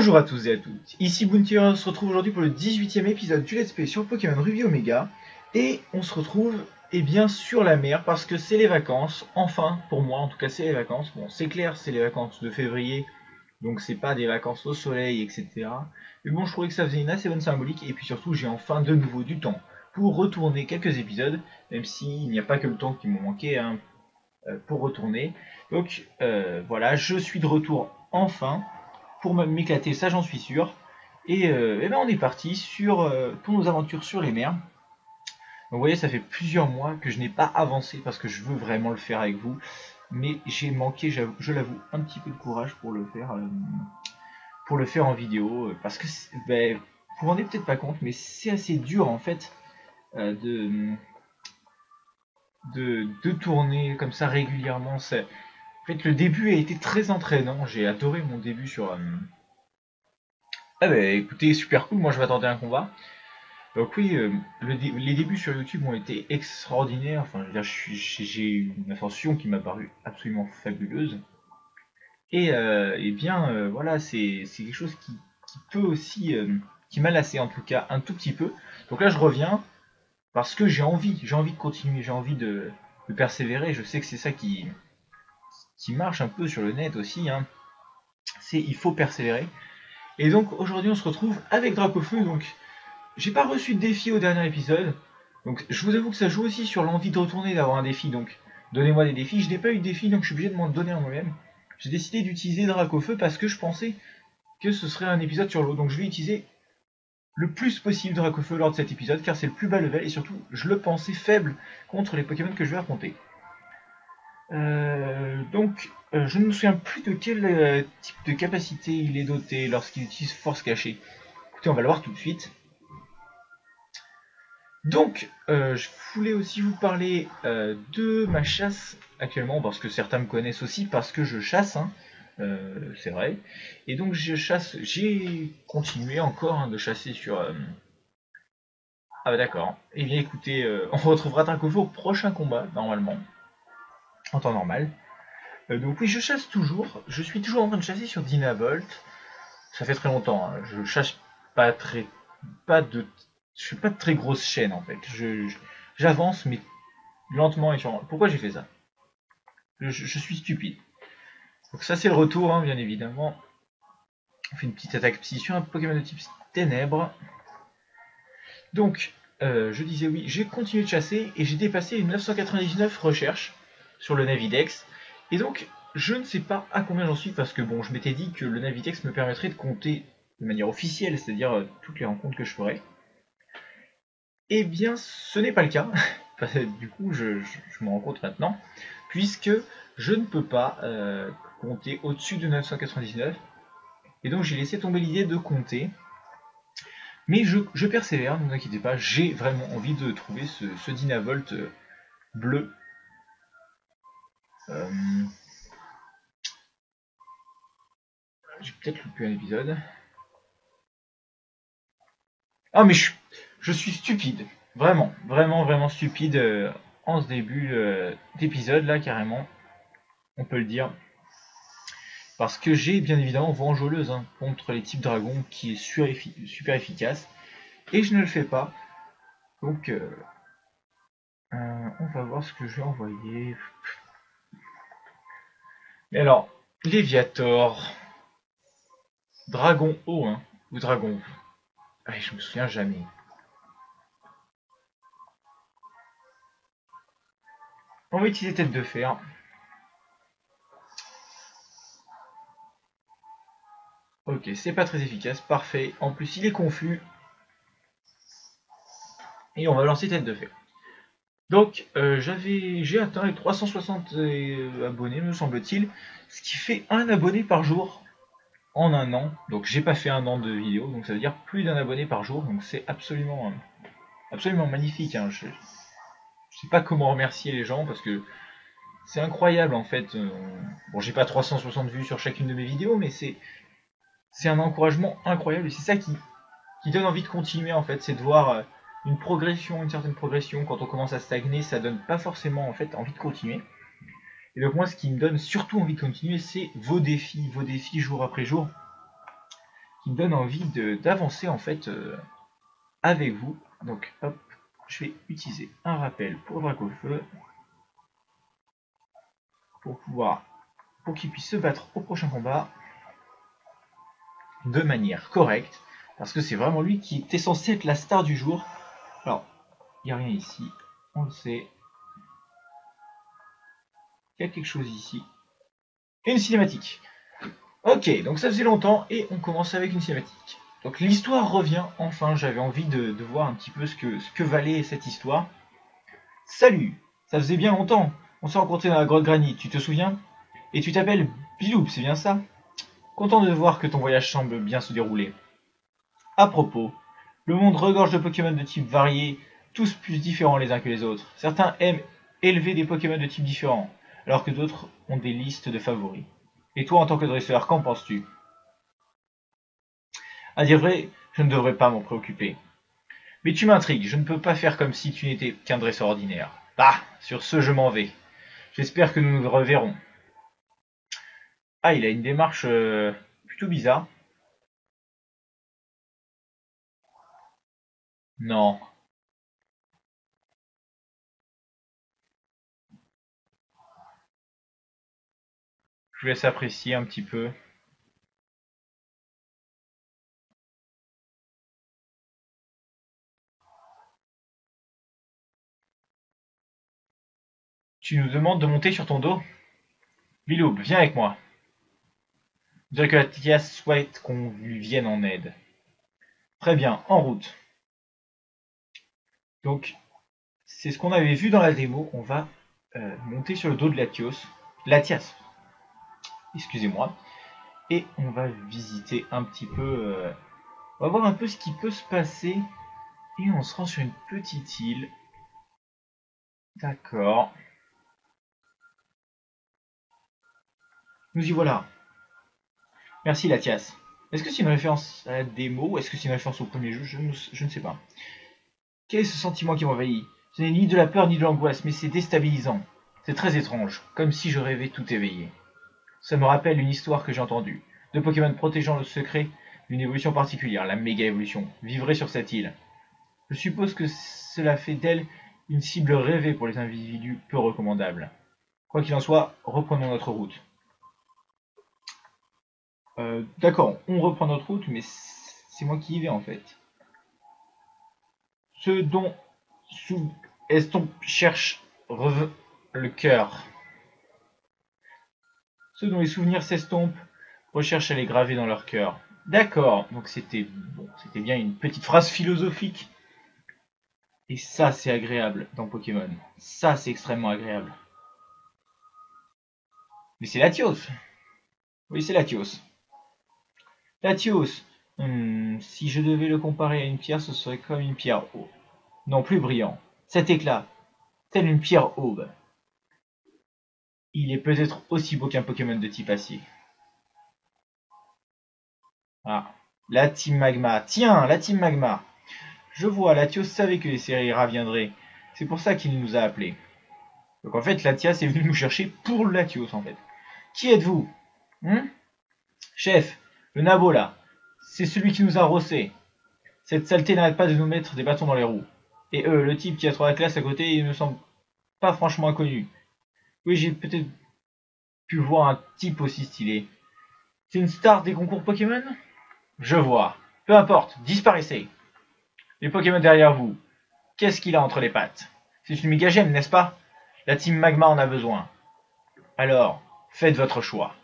Bonjour à tous et à toutes, ici Bounty, on se retrouve aujourd'hui pour le 18e épisode du Let's Play sur Pokémon Ruby Omega. Et on se retrouve bien sur la mer parce que c'est les vacances, enfin pour moi en tout cas c'est les vacances. Bon c'est clair, c'est les vacances de février, donc c'est pas des vacances au soleil etc. Mais bon je trouvais que ça faisait une assez bonne symbolique et puis surtout j'ai enfin de nouveau du temps pour retourner quelques épisodes, même s'il n'y a pas que le temps qui m'ont manqué hein, pour retourner. Donc voilà, je suis de retour enfin pour m'éclater, ça j'en suis sûr. Et ben on est parti pour nos aventures sur les mers. Donc vous voyez, ça fait plusieurs mois que je n'ai pas avancé parce que je veux vraiment le faire avec vous. Mais j'ai manqué, je l'avoue, un petit peu de courage pour le faire en vidéo. Parce que ben, vous vous rendez peut-être pas compte, mais c'est assez dur en fait de tourner comme ça régulièrement. En fait, le début a été très entraînant. J'ai adoré mon début sur. Ah bah écoutez, super cool. Moi, je m'attendais à un combat. Donc oui, les débuts sur YouTube ont été extraordinaires. Enfin, je veux dire, j'ai eu une ascension qui m'a paru absolument fabuleuse. Et bien, voilà, c'est quelque chose qui peut aussi, qui m'a lassé en tout cas un tout petit peu. Donc là, je reviens parce que j'ai envie de continuer, j'ai envie de persévérer. Je sais que c'est ça qui marche un peu sur le net aussi. Hein. C'est il faut persévérer. Et donc aujourd'hui, on se retrouve avec Dracofeu. Donc j'ai pas reçu de défi au dernier épisode. Donc je vous avoue que ça joue aussi sur l'envie de retourner, d'avoir un défi. Donc donnez-moi des défis. Je n'ai pas eu de défi, donc je suis obligé de m'en donner à moi-même. J'ai décidé d'utiliser Dracofeu parce que je pensais que ce serait un épisode sur l'eau. Donc je vais utiliser le plus possible Dracofeu lors de cet épisode, car c'est le plus bas level et surtout je le pensais faible contre les Pokémon que je vais affronter. Je ne me souviens plus de quel type de capacité il est doté lorsqu'il utilise Force Cachée. Écoutez, on va le voir tout de suite. Donc, je voulais aussi vous parler de ma chasse actuellement, parce que certains me connaissent aussi parce que je chasse, hein, c'est vrai. Et donc je chasse, j'ai continué encore hein, de chasser sur... Ah bah d'accord. Eh bien écoutez, on retrouvera Dracofeu au prochain combat, normalement, en temps normal. Donc oui, je chasse toujours, je suis toujours en train de chasser sur Dynavolt. Ça fait très longtemps, hein. Je chasse pas très... pas de... Je fais pas de très grosses chaînes en fait. J'avance mais lentement et sûrement. Pourquoi j'ai fait ça? Je suis stupide. Donc ça c'est le retour, hein, bien évidemment. On fait une petite attaque psy sur un Pokémon de type ténèbres. Donc, je disais oui, j'ai continué de chasser et j'ai dépassé les 999 recherches sur le Navidex. Et donc, je ne sais pas à combien j'en suis parce que bon, je m'étais dit que le Navidex me permettrait de compter de manière officielle, c'est-à-dire toutes les rencontres que je ferais. Eh bien, ce n'est pas le cas. Du coup, je me rends compte maintenant, puisque je ne peux pas compter au-dessus de 999. Et donc, j'ai laissé tomber l'idée de compter. Mais je persévère, ne vous inquiétez pas, j'ai vraiment envie de trouver ce Dynavolt bleu. J'ai peut-être loupé un épisode. Ah mais je suis stupide. Vraiment, vraiment, vraiment stupide en ce début d'épisode là carrément. On peut le dire. Parce que j'ai bien évidemment Vengeoleuse hein, contre les types dragons qui est super efficace. Et je ne le fais pas. Donc on va voir ce que je vais envoyer. Mais alors, Léviator. Dragon haut hein. Ou dragon. Ah, je me souviens jamais. On va utiliser tête de fer. Ok, c'est pas très efficace, parfait. En plus, il est confus. Et on va lancer tête de fer. Donc, j'ai atteint les 360 abonnés, me semble-t-il. Ce qui fait un abonné par jour en un an. Donc, j'ai pas fait un an de vidéo, donc ça veut dire plus d'un abonné par jour. Donc, c'est absolument, absolument magnifique. Hein. Je sais pas comment remercier les gens parce que c'est incroyable en fait. Bon, j'ai pas 360 vues sur chacune de mes vidéos, mais c'est un encouragement incroyable et c'est ça qui donne envie de continuer en fait, c'est de voir une progression, une certaine progression. Quand on commence à stagner, ça donne pas forcément en fait envie de continuer. Et donc moi, ce qui me donne surtout envie de continuer, c'est vos défis jour après jour, qui me donne envie d'avancer en fait avec vous. Donc hop, je vais utiliser un rappel pour Dracofeu pour qu'il puisse se battre au prochain combat de manière correcte, parce que c'est vraiment lui qui était censé être la star du jour. Alors, il n'y a rien ici, on le sait. Il y a quelque chose ici. Et une cinématique. Ok, donc ça faisait longtemps et on commence avec une cinématique. Donc l'histoire revient, enfin j'avais envie de voir un petit peu ce que valait cette histoire. Salut, ça faisait bien longtemps, on s'est rencontrés dans la grotte granit, tu te souviens? Et tu t'appelles Biloub, c'est bien ça? Content de voir que ton voyage semble bien se dérouler. À propos, le monde regorge de Pokémon de types variés, tous plus différents les uns que les autres. Certains aiment élever des Pokémon de types différents, alors que d'autres ont des listes de favoris. Et toi, en tant que dresseur, qu'en penses-tu? À dire vrai, je ne devrais pas m'en préoccuper. Mais tu m'intrigues, je ne peux pas faire comme si tu n'étais qu'un dresseur ordinaire. Ah, sur ce, je m'en vais. J'espère que nous nous reverrons. Ah, il a une démarche plutôt bizarre. Non. Je vous laisse apprécier un petit peu. Tu nous demandes de monter sur ton dos? Biloub, viens avec moi. Je dirais que la Tia souhaite qu'on lui vienne en aide. Très bien, en route. Donc, c'est ce qu'on avait vu dans la démo. On va monter sur le dos de Latias, excusez-moi. Et on va visiter un petit peu. On va voir un peu ce qui peut se passer. Et on se rend sur une petite île. D'accord. Nous y voilà. Merci Latias. Est-ce que c'est une référence à la démo ou est-ce que c'est une référence au premier jeu? Je ne sais pas. Quel est ce sentiment qui m'envahit? Ce n'est ni de la peur ni de l'angoisse, mais c'est déstabilisant. C'est très étrange, comme si je rêvais tout éveillé. Ça me rappelle une histoire que j'ai entendue. Deux Pokémon protégeant le secret d'une évolution particulière, la méga évolution, vivraient sur cette île. Je suppose que cela fait d'elle une cible rêvée pour les individus peu recommandables. Quoi qu'il en soit, reprenons notre route. D'accord, on reprend notre route, mais c'est moi qui y vais en fait. Ce dont Estompe cherche le cœur. Ceux dont les souvenirs s'estompent recherchent à les graver dans leur cœur. D'accord, donc c'était bien une petite phrase philosophique. Et ça, c'est agréable dans Pokémon. Ça, c'est extrêmement agréable. Mais c'est Latios. Oui, c'est Latios. Latios. Si je devais le comparer à une pierre, ce serait comme une pierre aube. Non, plus brillant. Cet éclat, telle une pierre aube. Il est peut-être aussi beau qu'un Pokémon de type acier. Ah, la Team Magma. Tiens, la Team Magma. Je vois, Latios savait que les Serira viendraient. C'est pour ça qu'il nous a appelés. Donc en fait, Latias est venu nous chercher pour Latios en fait. Qui êtes-vous? Chef, le nabo là. C'est celui qui nous a rossé. Cette saleté n'arrête pas de nous mettre des bâtons dans les roues. Et le type qui a trop la classe à côté, il me semble pas franchement inconnu. Oui, j'ai peut-être pu voir un type aussi stylé. C'est une star des concours Pokémon? Je vois. Peu importe, disparaissez. Les Pokémon derrière vous. Qu'est-ce qu'il a entre les pattes? C'est une méga gemme, n'est-ce pas? La Team Magma en a besoin. Alors, faites votre choix.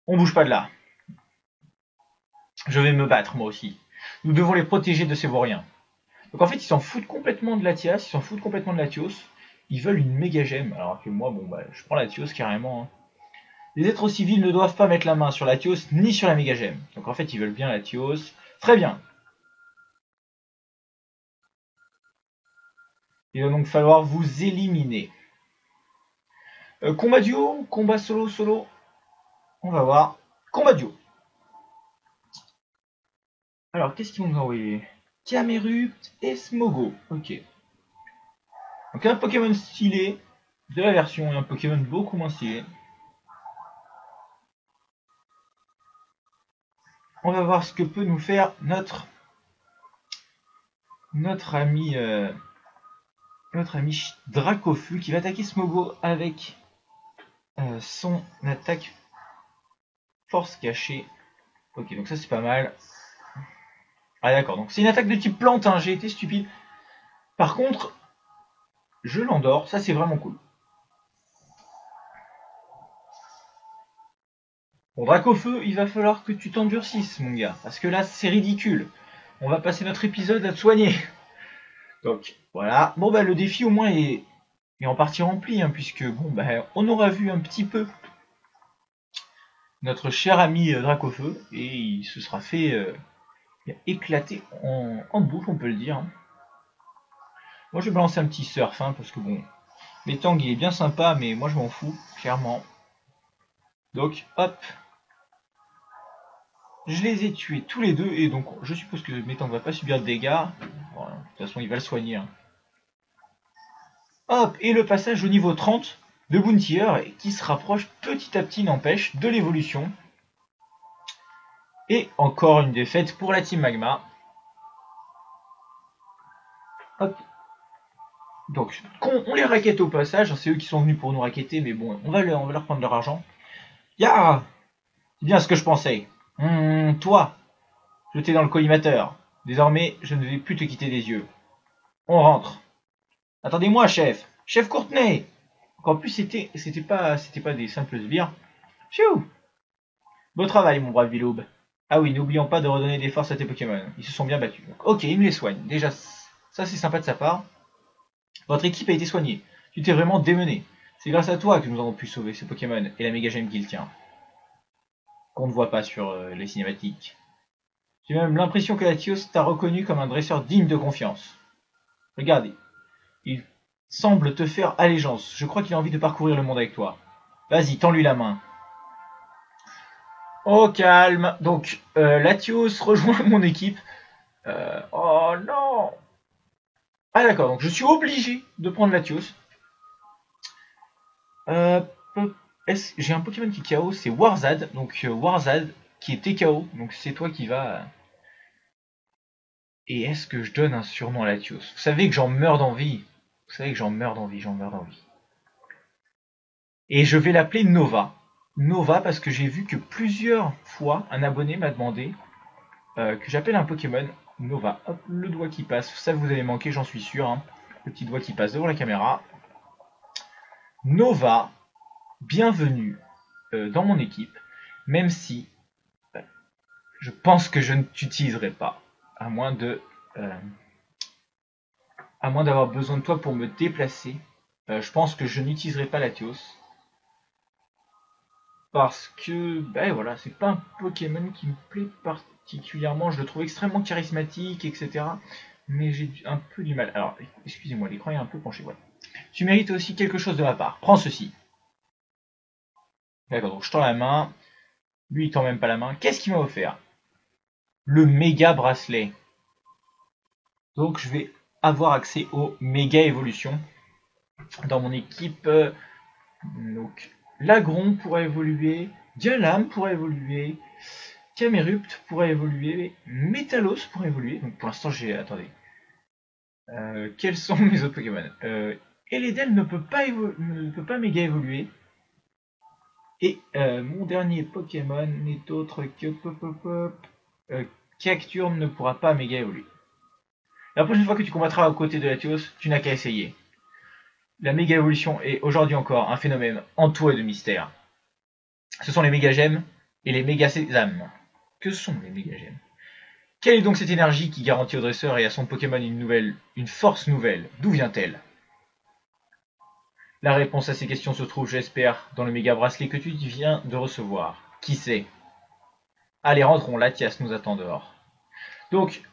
On bouge pas de là. Je vais me battre, moi aussi. Nous devons les protéger de ces vauriens. Donc en fait, ils s'en foutent complètement de Latias, ils s'en foutent complètement de Latios. Ils veulent une méga gemme, alors que moi, bon bah, je prends Latios carrément. Hein. Les êtres civils ne doivent pas mettre la main sur Latios ni sur la méga gemme. Donc en fait, ils veulent bien Latios. Très bien. Il va donc falloir vous éliminer. Combat duo, combat solo. On va voir. Combat duo. Alors, qu'est-ce qu'ils vont nous envoyer? Camerupt et Smogo. Ok. Donc un Pokémon stylé de la version et un Pokémon beaucoup moins stylé. on va voir ce que peut nous faire notre ami Dracofu qui va attaquer Smogo avec son attaque force cachée. Ok, donc ça c'est pas mal. Ah d'accord, donc c'est une attaque de type plante, hein, j'ai été stupide. Par contre, je l'endors, ça c'est vraiment cool. Bon, Dracofeu, il va falloir que tu t'endurcisses, mon gars, parce que là c'est ridicule. On va passer notre épisode à te soigner. Donc voilà, bon bah le défi au moins est en partie rempli, hein, puisque bon bah on aura vu un petit peu notre cher ami Dracofeu, et il se sera fait éclater en bouche, on peut le dire. Moi je vais balancer un petit surf, hein, parce que bon, Metang il est bien sympa, mais moi je m'en fous, clairement. Donc hop, je les ai tués tous les deux, et donc je suppose que Metang va pas subir de dégâts. Voilà, de toute façon il va le soigner. Hein. Hop, et le passage au niveau 30 de Bountier, qui se rapproche petit à petit, n'empêche, de l'évolution. Et encore une défaite pour la Team Magma. Hop. Donc, on les raquette au passage, c'est eux qui sont venus pour nous raqueter, mais bon, on va leur prendre leur argent. Ya, c'est bien ce que je pensais. Toi, jeté dans le collimateur. Désormais, je ne vais plus te quitter des yeux. On rentre. Attendez-moi, chef. Chef Courtenay. En plus, c'était pas des simples sbires. Pfiou. Beau travail, mon brave Biloub. Ah oui, n'oublions pas de redonner des forces à tes Pokémon. Ils se sont bien battus. Donc, ok, il me les soigne. Déjà, ça c'est sympa de sa part. Votre équipe a été soignée. Tu t'es vraiment démené. C'est grâce à toi que nous avons pu sauver ce Pokémon et la méga gemme qu'il tient. Qu'on ne voit pas sur les cinématiques. J'ai même l'impression que Latios t'a reconnu comme un dresseur digne de confiance. Regardez. Il semble te faire allégeance. Je crois qu'il a envie de parcourir le monde avec toi. Vas-y, tends-lui la main. Oh, calme. Donc, Latios rejoint mon équipe. Oh non. Ah d'accord, donc je suis obligé de prendre Latios. J'ai un Pokémon qui est KO, c'est Warzad. Donc Warzad qui est TKO, donc c'est toi qui vas... Et est-ce que je donne un surnom à Latios? Vous savez que j'en meurs d'envie. Vous savez que j'en meurs d'envie. Et je vais l'appeler Nova. Nova parce que j'ai vu que plusieurs fois un abonné m'a demandé que j'appelle un Pokémon Nova. Hop, le doigt qui passe. Ça vous avez manqué, j'en suis sûr. Hein. Le petit doigt qui passe devant la caméra. Nova, bienvenue dans mon équipe. Même si je pense que je ne t'utiliserai pas. À moins d'avoir besoin de toi pour me déplacer. Je pense que je n'utiliserai pas Latios. Parce que, ben voilà, c'est pas un Pokémon qui me plaît particulièrement. Je le trouve extrêmement charismatique, etc. Mais j'ai un peu du mal. Alors, excusez-moi, l'écran est un peu penché. Voilà. Tu mérites aussi quelque chose de ma part. Prends ceci. D'accord, donc je tends la main. Lui, il tend même pas la main. Qu'est-ce qu'il m'a offert? Le méga bracelet. Donc, je vais avoir accès au méga évolution dans mon équipe. Donc, Lagron pourra évoluer. Dialame pourra évoluer. Camerupt pourrait évoluer, Metalos pourrait évoluer, donc pour l'instant j'ai... Attendez. Quels sont mes autres Pokémon Eledel ne peut pas méga évoluer. Et mon dernier Pokémon n'est autre que... Cacturne ne pourra pas méga évoluer. La prochaine fois que tu combattras aux côtés de Latios, tu n'as qu'à essayer. La méga évolution est aujourd'hui encore un phénomène entouré de mystère. Ce sont les méga gemmes et les méga sésames. Que sont les méga gemmes? Quelle est donc cette énergie qui garantit au dresseur et à son Pokémon une force nouvelle? D'où vient-elle? La réponse à ces questions se trouve, j'espère, dans le méga bracelet que tu viens de recevoir. Qui sait? Allez, rentrons, Latias nous attend dehors. Donc,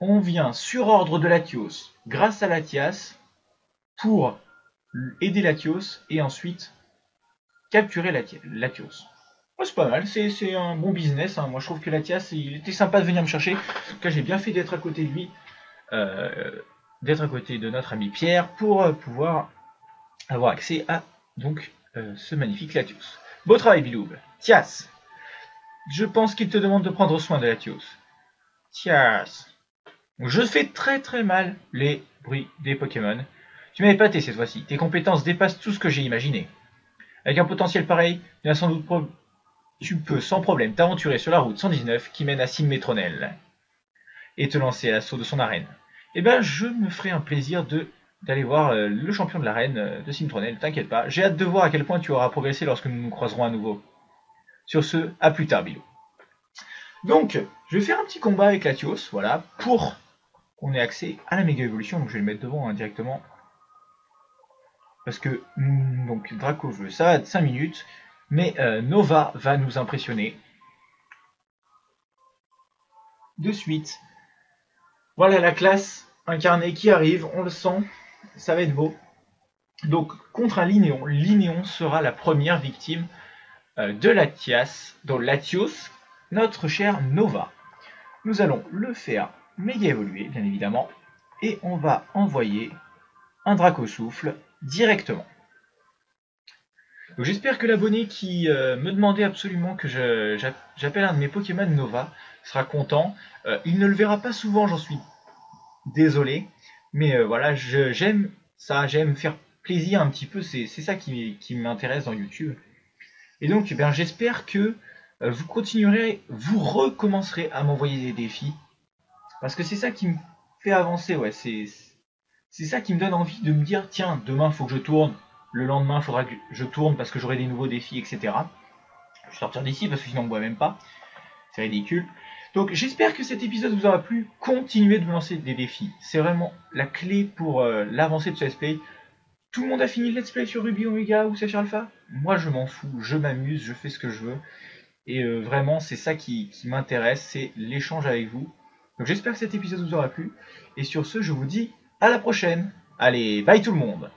on vient sur ordre de Latios, grâce à Latias, pour aider Latios et ensuite capturer Latios. Oh, c'est pas mal, c'est un bon business. Hein. Moi, je trouve que Latias, il était sympa de venir me chercher. En tout cas, j'ai bien fait d'être à côté de lui, d'être à côté de notre ami Pierre, pour pouvoir avoir accès à donc ce magnifique Latios. Beau travail, Biloub. Tias. Je pense qu'il te demande de prendre soin de Latios. Tiens. Je fais très mal les bruits des Pokémon. Tu m'as épaté cette fois-ci. Tes compétences dépassent tout ce que j'ai imaginé. Avec un potentiel pareil, tu peux sans problème t'aventurer sur la route 119 qui mène à Sylmétronel et te lancer à l'assaut de son arène. Eh ben, je me ferai un plaisir d'aller voir le champion de l'arène de Sylmétronel, t'inquiète pas. J'ai hâte de voir à quel point tu auras progressé lorsque nous nous croiserons à nouveau. Sur ce, à plus tard, Bilou. Donc, je vais faire un petit combat avec Latios, voilà, pour qu'on ait accès à la méga évolution. Donc je vais le mettre devant directement. Parce que, donc, Draco veut ça, 5 minutes. Mais Nova va nous impressionner. De suite. Voilà la classe incarnée qui arrive, on le sent, ça va être beau. Donc contre un Linéon, Linéon sera la première victime de Latios, notre cher Nova. Nous allons le faire méga évoluer, bien évidemment, et on va envoyer un Dracosouffle directement. J'espère que l'abonné qui me demandait absolument que j'appelle un de mes Pokémon Nova sera content. Il ne le verra pas souvent, j'en suis désolé. Mais voilà, j'aime ça, j'aime faire plaisir un petit peu, c'est ça qui m'intéresse dans YouTube. Et donc j'espère que vous recommencerez à m'envoyer des défis. Parce que c'est ça qui me fait avancer, ouais, c'est ça qui me donne envie de me dire, tiens, demain faut que je tourne. Le lendemain, il faudra que je tourne parce que j'aurai des nouveaux défis, etc. Je vais sortir d'ici parce que sinon on ne voit même pas. C'est ridicule. Donc j'espère que cet épisode vous aura plu. Continuez de me lancer des défis. C'est vraiment la clé pour l'avancée de ce let's play. Tout le monde a fini le let's play sur Ruby Omega ou Saphir Alpha. Moi je m'en fous, je m'amuse, je fais ce que je veux. Et vraiment c'est ça qui m'intéresse, c'est l'échange avec vous. Donc j'espère que cet épisode vous aura plu. Et sur ce, je vous dis à la prochaine. Allez, bye tout le monde!